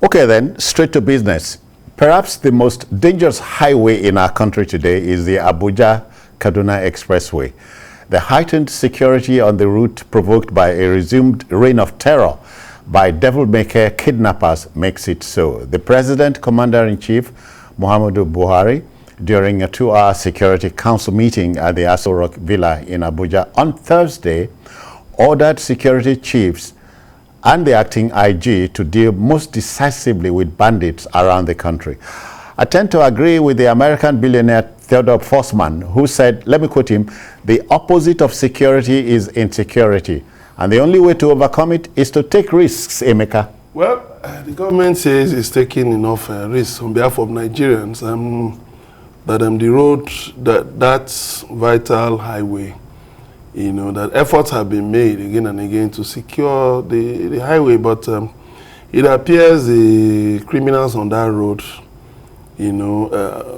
Okay then, straight to business. Perhaps the most dangerous highway in our country today is the Abuja-Kaduna Expressway. The heightened security on the route provoked by a resumed reign of terror by devil-may-care kidnappers makes it so. The President, Commander-in-Chief, Muhammadu Buhari, during a 2-hour Security Council meeting at the Aso Rock Villa in Abuja on Thursday, ordered security chiefs and the acting IG to deal most decisively with bandits around the country. I tend to agree with the American billionaire Theodore Forsman, who said, let me quote him, "The opposite of security is insecurity, and the only way to overcome it is to take risks," Emeka. Well, the government says it's taking enough risks on behalf of Nigerians, that the road, that's vital highway, you know, that efforts have been made again and again to secure the highway, but it appears the criminals on that road, you know,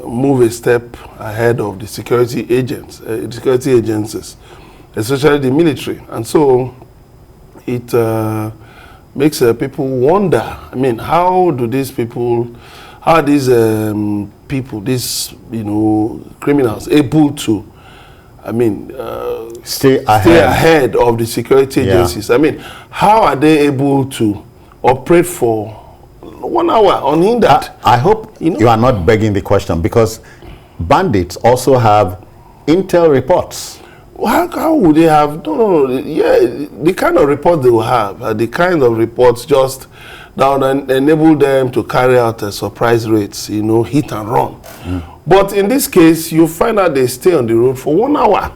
move a step ahead of the security agents, security agencies, especially the military. And so it makes people wonder, I mean, how do these people, how are these people, these, you know, criminals able to, I mean, stay ahead of the security agencies? I mean, how are they able to operate for 1 hour unhindered? I hope you are not begging the question, because bandits also have intel reports. How would they have? No. Yeah, the kind of reports they will have are the kind of reports just that would enable them to carry out surprise raids, you know, hit and run. But in this case, you find out they stay on the road for 1 hour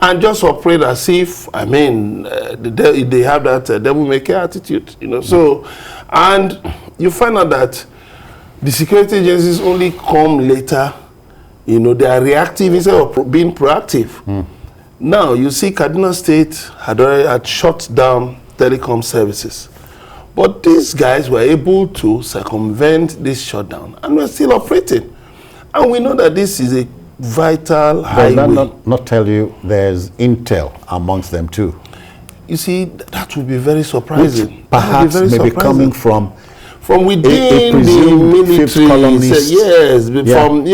and just operate as if, I mean, they have that devil-may-care attitude, you know. So, and you find out that the security agencies only come later, you know, they are reactive instead of being proactive. Now, you see Kaduna State had shut down telecom services. But these guys were able to circumvent this shutdown and we're still operating. And we know that this is a vital highway. Does that not tell you there's intel amongst them too? You see, that would be very surprising. Which perhaps maybe coming from within the military. Yes,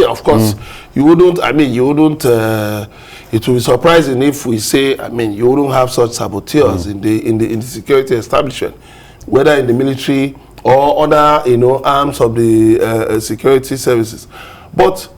of course. You wouldn't, I mean, it would be surprising if we say, I mean, you wouldn't have such saboteurs in the security establishment, whether in the military or other, you know, arms of the security services. But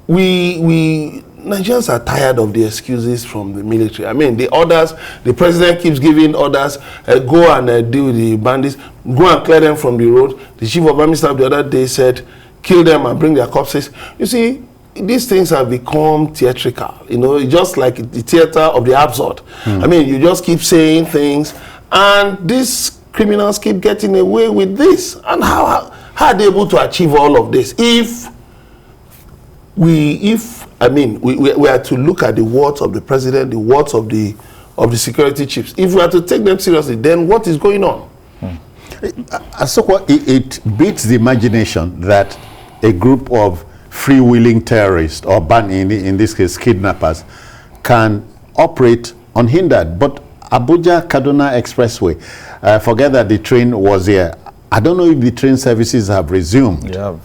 Nigerians are tired of the excuses from the military. I mean, the orders, the president keeps giving orders, go and deal with the bandits, go and clear them from the road. The chief of army staff the other day said, kill them and bring their corpses. You see, these things have become theatrical, you know, just like the theater of the absurd. I mean, you just keep saying things, and these criminals keep getting away with this. And how are they able to achieve all of this? If we are to look at the words of the president, the words of the security chiefs, if we are to take them seriously, then what is going on? So it beats the imagination that a group of freewheeling terrorists, or in this case kidnappers, can operate unhindered. But Abuja-Kaduna Expressway, forget that the train was here. I don't know if the train services have resumed. They have.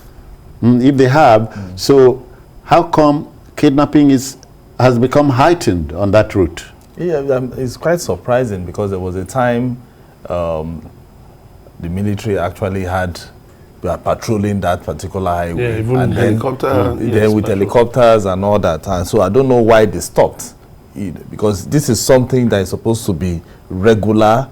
If they have, so how come kidnapping has become heightened on that route? Yeah, it's quite surprising, because there was a time the military actually were patrolling that particular highway. Yeah, even and then with helicopters and all that. And so I don't know why they stopped, because this is something that is supposed to be regular.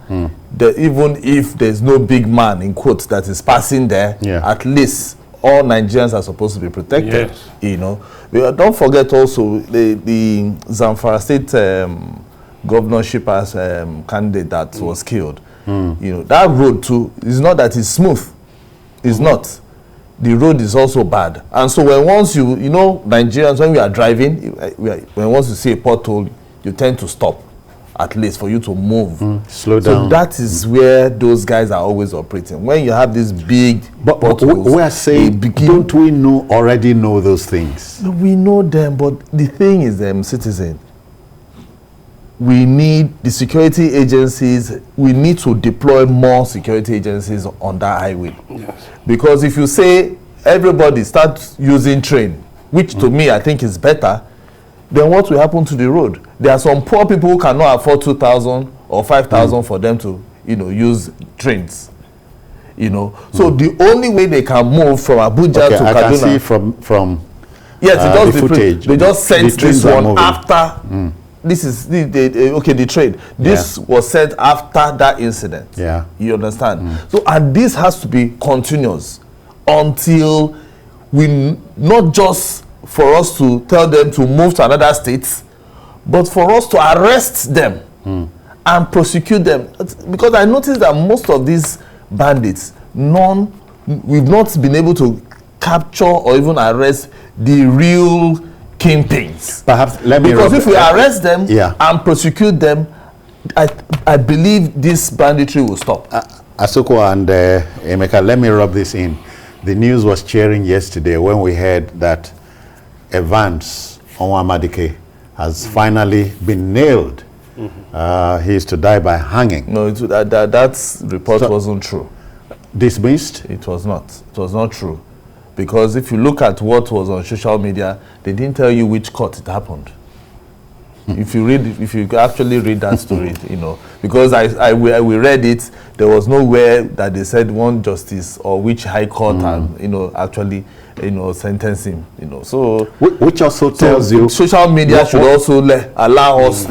Even if there's no big man, in quotes, that is passing there, at least all Nigerians are supposed to be protected. Yes. You know, don't forget also the Zamfara State governorship as candidate that was killed. You know, that road too is not that it's smooth. It's not. The road is also bad. And so when once you know, Nigerians, when we are driving, when once you see a pothole, you tend to stop, at least for you to move. Slow down. So that is where those guys are always operating. When you have this big potholes, we are saying, don't we already know those things? We know them, but the thing is, citizen, we need the security agencies, we need to deploy more security agencies on that highway. Yes. Because if you say everybody starts using train, which to me I think is better, then what will happen to the road? There are some poor people who cannot afford 2,000 or 5,000 for them to, use trains. So the only way they can move from Abuja to Kaduna. I can see from yes, the footage. They just sent this one after. This is the train. This was sent after that incident. Yeah, you understand. So, and this has to be continuous until we, not just for us to tell them to move to another state, but for us to arrest them and prosecute them. Because I noticed that most of these bandits, we've not been able to capture or even arrest the real kingpins. Perhaps because if we arrest them and prosecute them, I believe this banditry will stop. Asuko and Emeka, let me rub this in. The news was cheering yesterday when we heard that Evans Onwamadike has finally been nailed. He is to die by hanging. No, that report wasn't true. Dismissed? It was not. It was not true. Because if you look at what was on social media, they didn't tell you which court it happened. If you actually read that story, because we read it, there was nowhere that they said one justice or which high court and actually sentence him. So which also tells you social media should also allow us.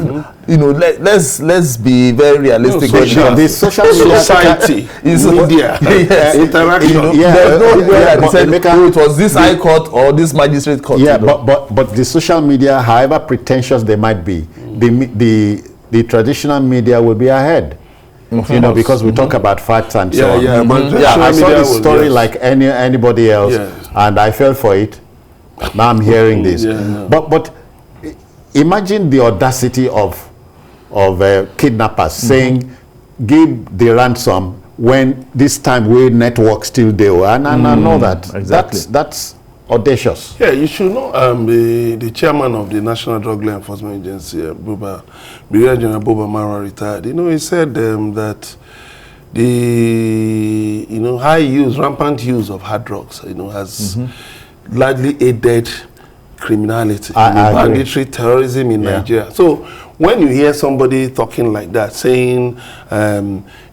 Let's be very realistic. The social media society is media interaction. There's nowhere that they said it was this high court or this magistrate court. Yeah, but the social media, however pretentious they might be, the traditional media will be ahead. Because we talk about facts and so on. I saw this story like anybody else, and I fell for it. Now I'm hearing this. But imagine the audacity of kidnappers saying, give the ransom when this time we network still there. And I know that. Exactly. That's audacious. Yeah, you should know the chairman of the National Drug Law Enforcement Agency, Brigadier General Boba Marwa, retired. He said that the rampant use of hard drugs, has largely aided criminality, banditry, terrorism in Nigeria. So when you hear somebody talking like that, saying,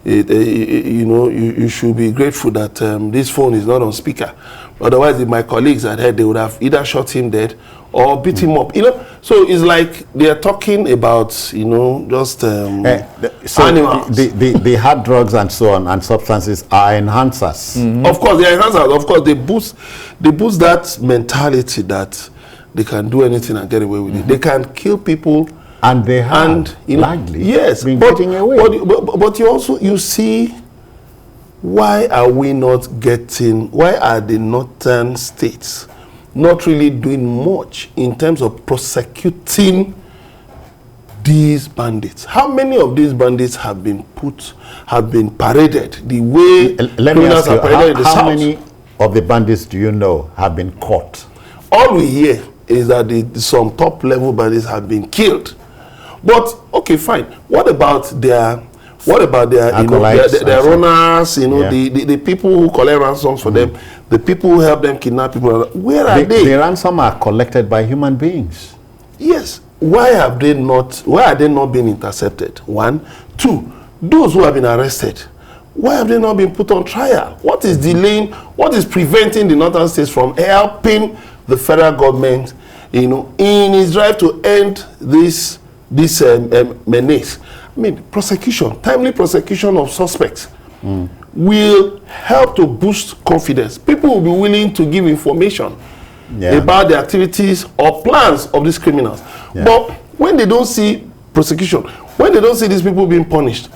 you should be grateful that this phone is not on speaker. Otherwise, if my colleagues had heard, they would have either shot him dead or beat him up. So it's like they are talking about, just animals. The hard drugs and so on and substances are enhancers. Of course, they are enhancers. Of course, they boost that mentality that they can do anything and get away with it. They can kill people. And they have, largely, yes, been getting away. But you see, why are the northern states not really doing much in terms of prosecuting these bandits? How many of these bandits have been paraded the way criminals are paraded in the south? How many of the bandits do you know have been caught? All we hear is that some top level bandits have been killed. But okay, fine. What about their acolytes, their runners? The people who collect ransoms for them, the people who help them kidnap people. Where are they? The ransom are collected by human beings. Yes. Why are they not being intercepted? 1, 2. Those who have been arrested, why have they not been put on trial? What is delaying? What is preventing the northern states from helping the federal government, in its drive to end this menace? I mean, timely prosecution of suspects will help to boost confidence. People will be willing to give information about the activities or plans of these criminals. But when they don't see prosecution, when they don't see these people being punished,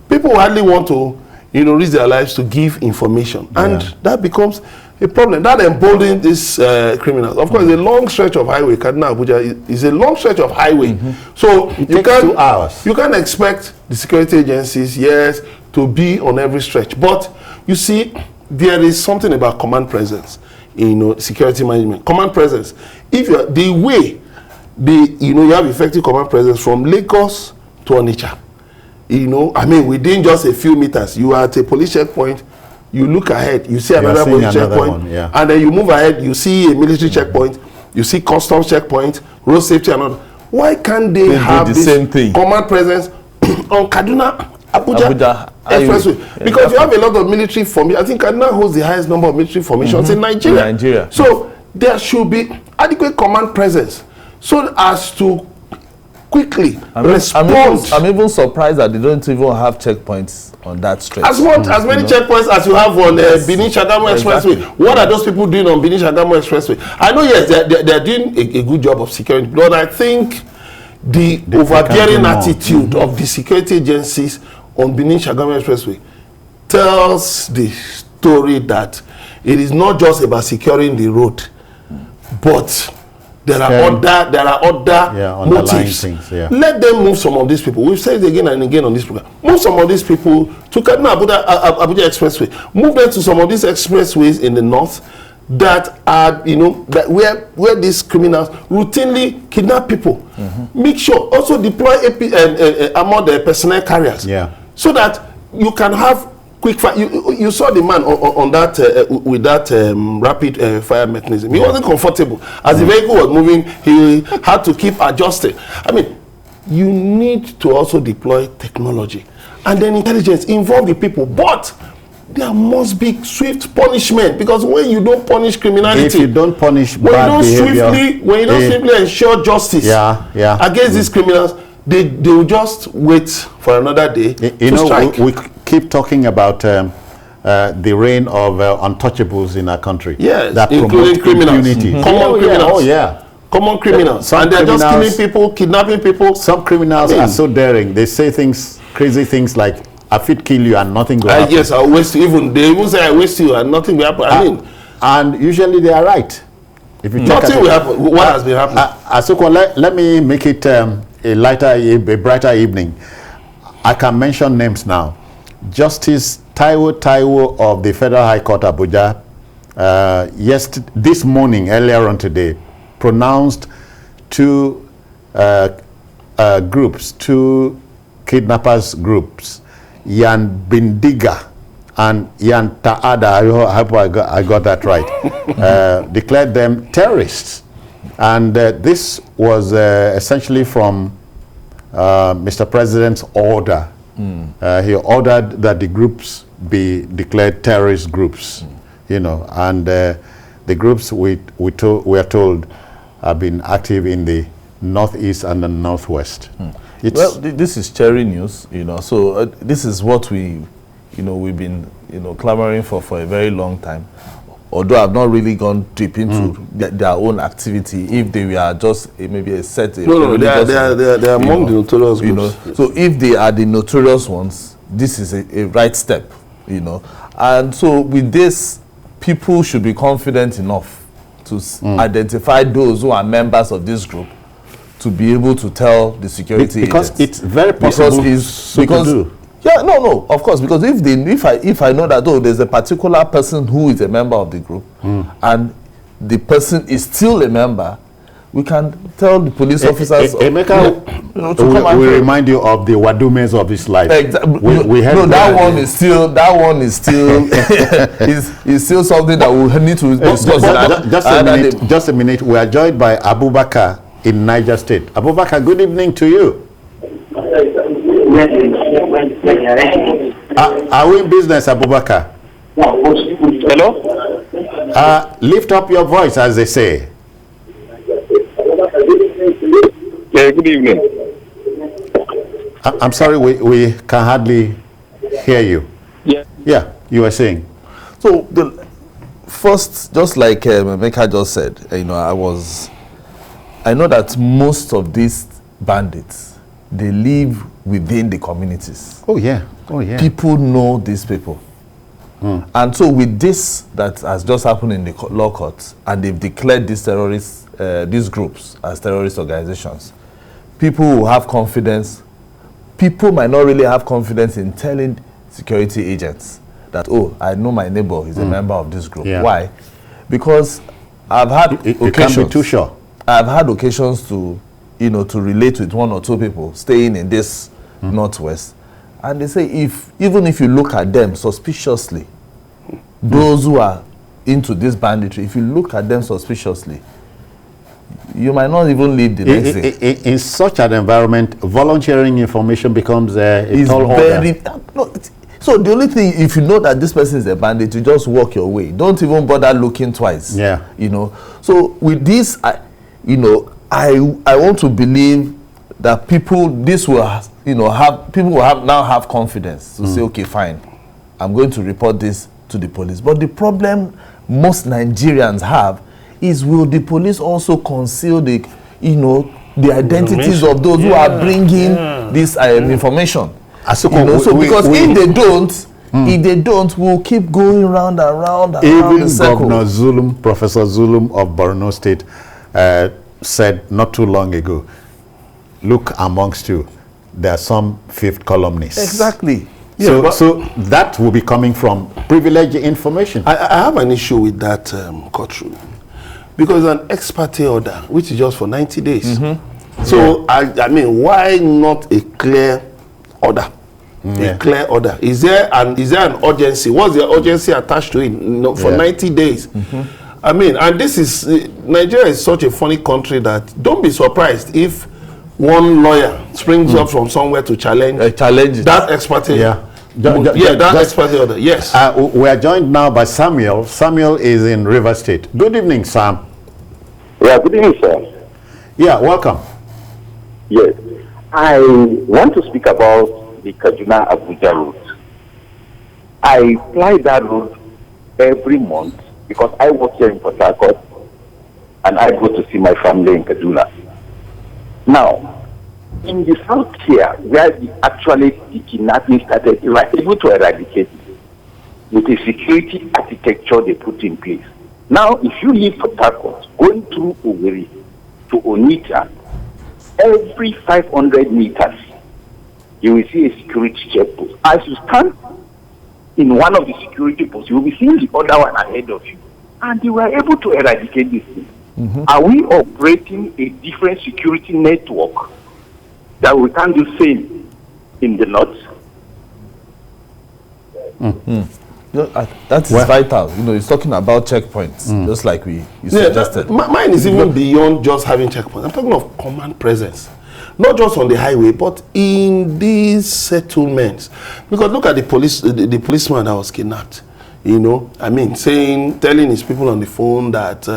people hardly want to, risk their lives to give information. And that becomes a problem. That emboldens these criminals. Of course, the long stretch of highway, Kaduna Abuja, is a long stretch of highway. So you can't 2 hours. You can't expect the security agencies, to be on every stretch. But you see, there is something about command presence, security management. Command presence. If you have effective command presence from Lagos to Onitsha. You know, I mean, within just a few meters, you are at a police checkpoint, you look ahead, you see another police checkpoint, yeah. and then you move ahead, you see a military checkpoint, you see customs checkpoint, road safety and all. Why can't they have this same thing? Command presence on Kaduna, Abuja Expressway? Yeah, because you have a lot of military formation. I think Kaduna holds the highest number of military formations in Nigeria. So there should be adequate command presence so as to quickly respond. I'm even surprised that they don't even have checkpoints on that stretch. As many checkpoints as you have on Benin Shagamu Expressway. What are those people doing on Benin Shagamu Expressway? I know, yes, they're doing a good job of security, but I think the overbearing attitude of the security agencies on Benin Shagamu Expressway tells the story that it is not just about securing the road, but there are other motives. Things, yeah. Let them move some of these people. We've said it again and again on this program. Move some of these people to Kaduna Abuja Expressway. Move them to some of these expressways in the north that are, you know, that where these criminals routinely kidnap people. Make sure also deploy armored personnel carriers. Yeah. So that you can have quick fire. You saw the man on that with that rapid fire mechanism. He wasn't comfortable. As the vehicle was moving, he had to keep adjusting. I mean, you need to also deploy technology and then intelligence, involve the people. But there must be swift punishment, because when you don't punish criminality, if you don't punish bad behavior, when you don't swiftly ensure justice against these criminals, they will just wait for another day to strike. We keep talking about the reign of untouchables in our country. Yes, that including criminals, common criminals. Oh yeah, common criminals, and they're just killing people, kidnapping people. Some criminals are so daring; they say things, crazy things like, "I fit kill you and nothing will happen." Yes, I'll waste you. Even they even say, "I waste you and nothing will happen." I mean, and usually they are right. If you nothing will happen. What has been happening? Asoko, let me make it a brighter evening. I can mention names now. Justice Taiwo of the Federal High Court Abuja, this morning, earlier on today, pronounced two kidnappers groups, Yan Bindiga and Yan Taada, I hope I got that right, declared them terrorists. And this was essentially from Mr. President's order. He ordered that the groups be declared terrorist groups, you know, and the groups we are told have been active in the northeast and the northwest. Well, this is cherry news, you know. So this is what we've been, clamoring for a very long time. Although I've not really gone deep into their own activity, if they were just maybe a set. They are among the notorious groups. So if they are the notorious ones, this is a right step, you know. And so with this, people should be confident enough to identify those who are members of this group, to be able to tell the security because agents. It's very possible to do. Yeah, no, of course, because if I know that there's a particular person who is a member of the group and the person is still a member, we can tell the police officers Emeka, we remind you of the Wadumes of this life. Exactly. That one is still is still something that we need to discuss. Just a minute. We are joined by Abubakar in Niger State. Abubakar, good evening to you. Are we in business, Abubakar? Hello? Lift up your voice, as they say. Yeah, good evening. I'm sorry, we can hardly hear you. Yeah, you were saying. So the first, just like Emeka just said, I know that most of these bandits, they live within the communities. Oh yeah. People know these people. And so with this that has just happened in the law courts, and they've declared these terrorists, these groups as terrorist organizations, people will have confidence. People might not really have confidence in telling security agents that, I know my neighbor is a member of this group. Yeah. Why? Because I've had occasions. You can't be too sure. I've had occasions to, to relate with one or two people staying in this Northwest. And they say even if you look at them suspiciously, those who are into this banditry, if you look at them suspiciously, you might not even leave the next day. In such an environment, volunteering information becomes a tall order. So the only thing, if you know that this person is a bandit, you just walk your way. Don't even bother looking twice. Yeah. So with this, I want to believe that people will now have confidence to say, okay, fine, I'm going to report this to the police. But the problem most Nigerians have is, will the police also conceal the identities of those who are bringing this information? Because if they don't, we'll keep going round and round and even the circle. Governor Zulum, Professor Zulum of Borno State, said not too long ago, look amongst you, there are some fifth columnists. Exactly. So that will be coming from privileged information. I have an issue with that courtroom, because an ex parte order, which is just for 90 days. So I mean, why not a clear order? A clear order. Is there an urgency? What's the urgency attached to it? For 90 days. I mean, and this is Nigeria is such a funny country that don't be surprised if one lawyer springs up from somewhere to challenge that ex parte. Ex parte order. Yes. We are joined now by Samuel. Samuel is in River State. Good evening, Sam. Yeah, good evening, sir. Yeah, welcome. Yes. I want to speak about the Kaduna-Abuja route. I fly that route every month because I work here in Port Harcourt and I go to see my family in Kaduna. Now, in the south here, where the kidnapping started, they were able to eradicate it with a security architecture they put in place. Now, if you leave Port Harcourt, going through Owerri to Onitsha, every 500 meters, you will see a security checkpost. As you stand in one of the security posts, you will be seeing the other one ahead of you. And they were able to eradicate this thing. Are we operating a different security network that we can do same in the north? That is vital. He's talking about checkpoints, just like you suggested. Mine is even beyond just having checkpoints. I'm talking of command presence. Not just on the highway, but in these settlements. Because look at the policeman that was kidnapped. I mean, telling his people on the phone that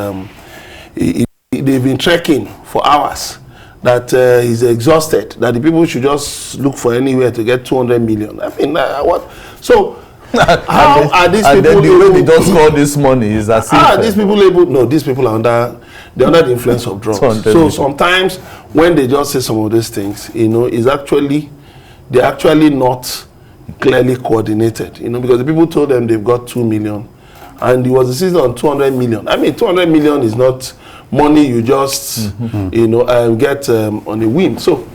they've been trekking for hours, that he's exhausted, that the people should just look for anywhere to get 200 million. I mean, what? So, how are these people able? The way they don't score this money is as if... How are these people able? No, these people are under the influence of drugs. So sometimes when they just say some of these things, they're actually not clearly coordinated. Because the people told them they've got 2 million, and it was insisted on 200 million. I mean, 200 million is not money you just get on a whim. So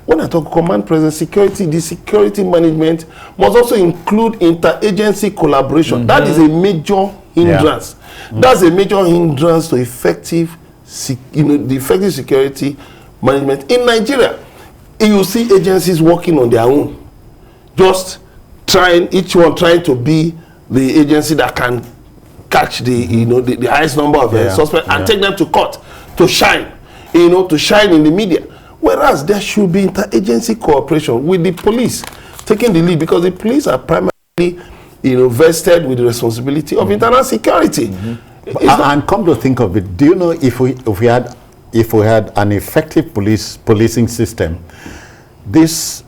when I talk command presence security, the security management must also include interagency collaboration. That is a major hindrance. That's a major hindrance to the effective security management in Nigeria. You see agencies working on their own, just each one trying to be the agency that can catch the highest number of suspects and take them to court to shine, to shine in the media. Whereas there should be interagency cooperation with the police taking the lead, because the police are primarily vested with the responsibility of internal security. And come to think of it, do you know if we had an effective policing system, this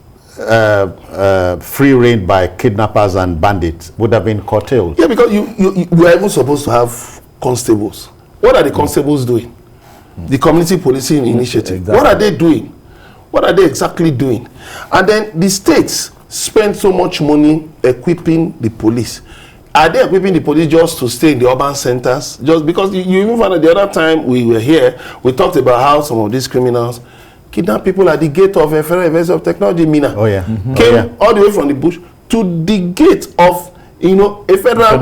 free reign by kidnappers and bandits would have been curtailed? Yeah, because you are even supposed to have constables. What are the constables doing? The community policing initiative. Exactly. What are they doing? What are they exactly doing? And then the states spend so much money equipping the police. Are they equipping the police just to stay in the urban centers? Just because you even found out the other time we were here, we talked about how some of these criminals kidnap people at the gate of a Federal University of Technology, Mina. Came all the way from the bush to the gate of a federal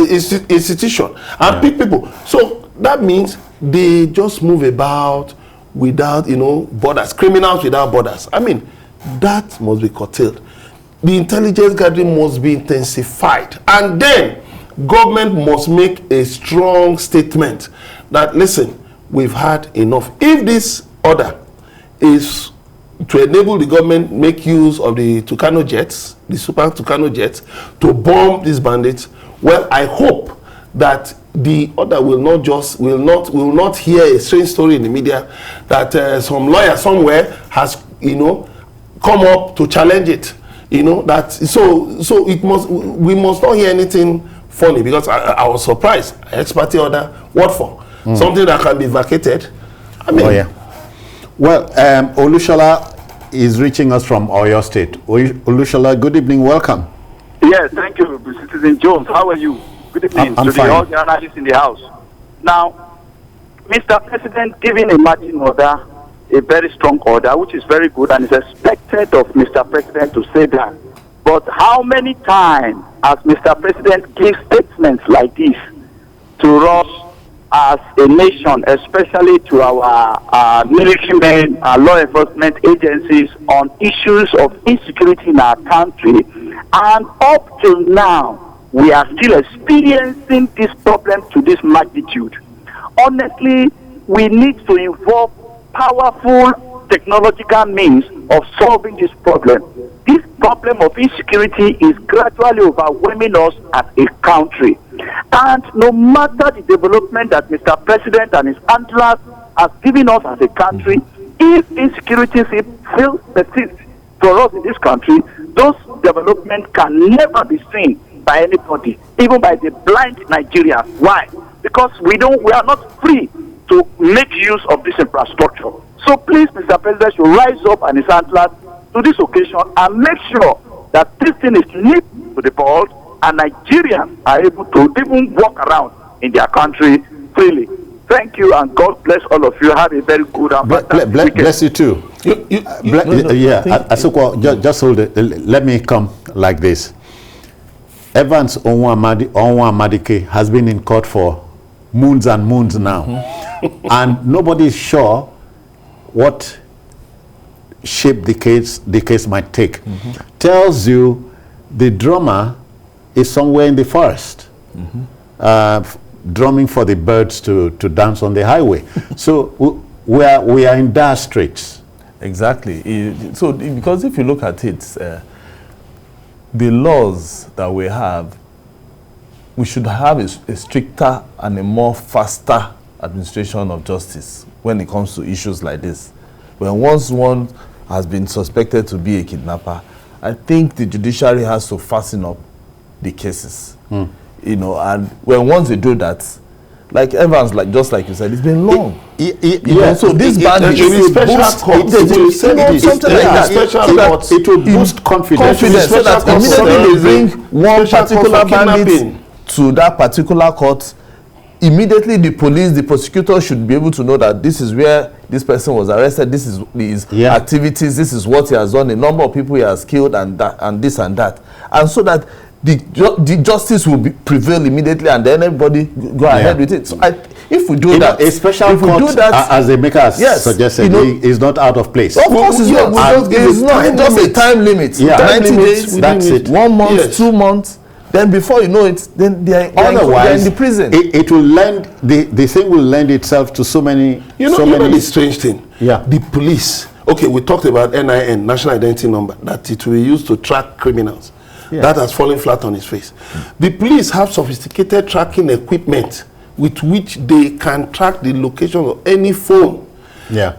institution and pick people. So that means they just move about without, borders, criminals without borders. I mean, that must be curtailed. The intelligence gathering must be intensified. And then government must make a strong statement that, listen, we've had enough. If this order is to enable the government make use of the Tucano jets, the super Tucano jets, to bomb these bandits, well, I hope that the order will not hear a strange story in the media that some lawyer somewhere has, come up to challenge it. That so we must not hear anything funny, because I was surprised. Expert order, what for? Something that can be vacated. I mean, oh yeah. Well, Olushola is reaching us from Oyo State. Olushola, good evening, welcome. Yes, thank you, Citizen Jones. How are you? Good evening I'm to fine. all the analysts in the house. Now, Mr. President giving a marching order, a very strong order, which is very good, and it's expected of Mr. President to say that. But how many times has Mr. President given statements like this to us as a nation, especially to our military men, our law enforcement agencies, on issues of insecurity in our country? And up till now, we are still experiencing this problem to this magnitude. Honestly, we need to involve powerful technological means of solving this problem. This problem of insecurity is gradually overwhelming us as a country. And no matter the development that Mr. President and his handlers have given us as a country, if insecurity still persists for us in this country, those developments can never be seen by anybody, even by the blind Nigerians. Why? Because we are not free to make use of this infrastructure. So please, Mr. President should rise up and his handlers to this occasion and make sure that this thing is nipped to the bud and Nigerians are able to even walk around in their country freely. Thank you, and God bless all of you. Have a very good and bless you too. Asukwa, just hold it. Let me come like this. Evans Onwa-Amadike has been in court for moons and moons now, and nobody is sure what shape the case might take. Tells you the drummer is somewhere in the forest, drumming for the birds to dance on the highway. So we are in dire straits. Exactly. So because if you look at it, the laws that we have, we should have a stricter and a more faster administration of justice when it comes to issues like this. When once one has been suspected to be a kidnapper, I think the judiciary has to fasten up the cases. And when once they do that, like Evans, just like you said, it's been long. So this bandits it will boost confidence. So that immediately they bring one particular bandit to that particular court, immediately the police, the prosecutor should be able to know that this is where this person was arrested, this is his activities, this is what he has done, the number of people he has killed, and that, and this and that. And so that the justice will prevail immediately, and then everybody go ahead with it. So if we do that, a special court, as the maker has suggested, is not out of place. Of course, it's not. It's not just a time limit. 90 days, that's it. 1 month, 2 months. Then before you know it, then they are in the prison. It will lend, the thing will lend itself to so many. You know the strange thing. The police. Okay, we talked about NIN, National Identity Number, that it will be used to track criminals. That has fallen flat on its face. The police have sophisticated tracking equipment with which they can track the location of any phone.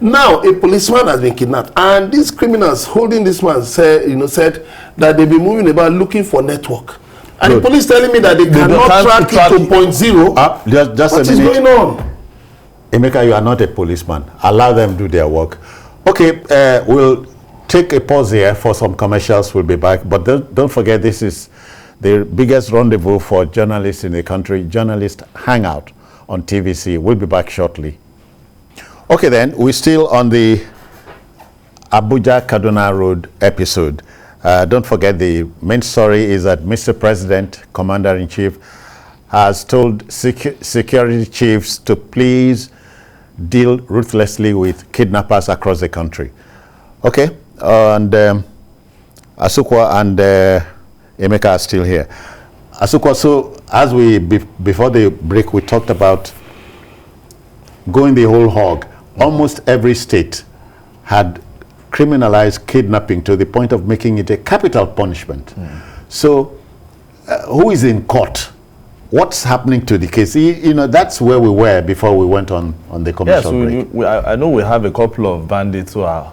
Now a policeman has been kidnapped, and these criminals holding this man said that they've been moving about looking for network. And the police telling me that they cannot track it to point zero. Just what is going on? Emeka, you are not a policeman. Allow them do their work. Okay, we'll take a pause here for some commercials. We'll be back. But don't forget, this is the biggest rendezvous for journalists in the country, Journalist Hangout on TVC. We'll be back shortly. Okay, then, we're still on the Abuja-Kaduna Road episode. Don't forget, the main story is that Mr. President, Commander-in-Chief, has told security chiefs to please deal ruthlessly with kidnappers across the country. Okay, and Asukwa and Emeka are still here. Asukwa, so as before the break, we talked about going the whole hog. Almost every state had criminalized kidnapping to the point of making it a capital punishment. So who is in court? What's happening to the case? You know, that's where we were before we went on the commercial break. I know we have a couple of bandits who are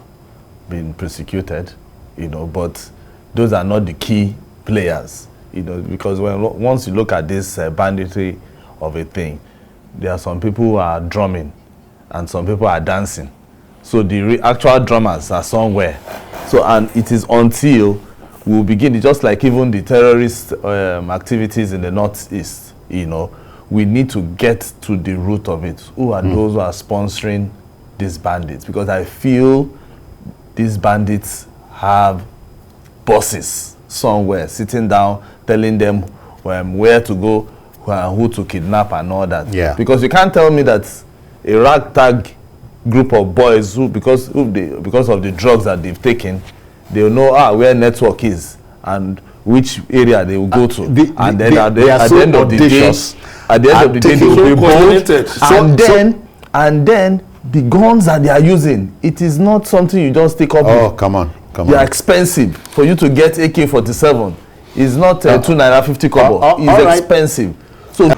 being persecuted, you know, but those are not the key players, you know, because once you look at this banditry of a thing, there are some people who are drumming and some people are dancing. So the actual drummers are somewhere. So, and it is until we begin, just like even the terrorist activities in the Northeast, you know, we need to get to the root of it. Who are those who are sponsoring these bandits? Because I feel these bandits have bosses somewhere sitting down telling them where to go, who to kidnap and all that. Yeah. Because you can't tell me that a ragtag group of boys who because of the drugs that they've taken, they'll know where network is and which area they will go to. At the end of the day, they will be bold. And then the guns that they are using, it is not something you just take up. Oh, come on. They are expensive. For you to get AK-47, it's not 2.50 kobo. It's expensive. So